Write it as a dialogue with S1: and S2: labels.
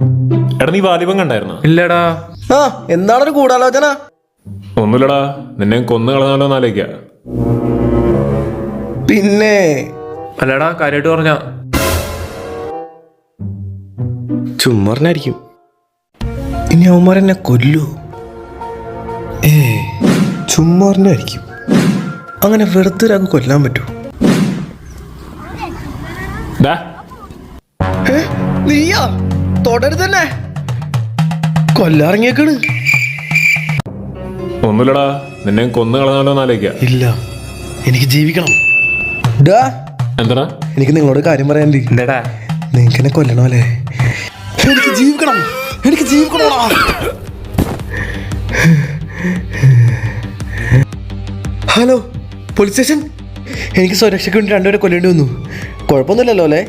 S1: എടാ നീ വാലിബം കണ്ടായിരുന്നോ?
S2: ഇല്ലടാ.
S3: ആ എന്താണൊരു ഗൂഢാലോചന?
S1: ഒന്നുമില്ലടാ, നിന്നെ കൊന്നു കളഞ്ഞാലോ എന്നാലോചിക്ക.
S3: പിന്നെ
S2: അല്ലടാ, കാര്യമായിട്ട് പറഞ്ഞ
S3: ചുമ്മാറിനായിരിക്കും. ഇനി അവന്മാരെന്നെ കൊല്ലൂ? ചുമ്മാറിനായിരിക്കും. അങ്ങനെ വെറുതെ ഒരാൾക്ക് കൊല്ലാൻ പറ്റൂ?
S1: ദാ,
S3: നീയാ തുടരുതന്നെ കൊല്ലാറങ്ങിയേക്കാണ്.
S1: ഒന്നുമില്ലടാ, നിന്നെ കൊന്നു കളഞ്ഞാലോ എന്നാലോചിക്ക.
S3: ഇല്ല, എനിക്ക് ജീവിക്കണം.
S1: എന്താടാ?
S3: എനിക്ക് നിങ്ങളോട് കാര്യം പറയാനുണ്ട്.
S2: എന്താടാ?
S3: നിങ്ങൾക്ക് എന്നെ കൊല്ലണോ അല്ലേ? എനിക്ക് ജീവിക്കണം, എനിക്ക് ജീവിക്കണോടാ. ഹലോ പോലീസ് സ്റ്റേഷൻ, എനിക്ക് സുരക്ഷയ്ക്ക് വേണ്ടി രണ്ടുപേരെ കൊല്ലേണ്ടി വന്നു. കുഴപ്പമൊന്നുമില്ലല്ലോ അല്ലേ?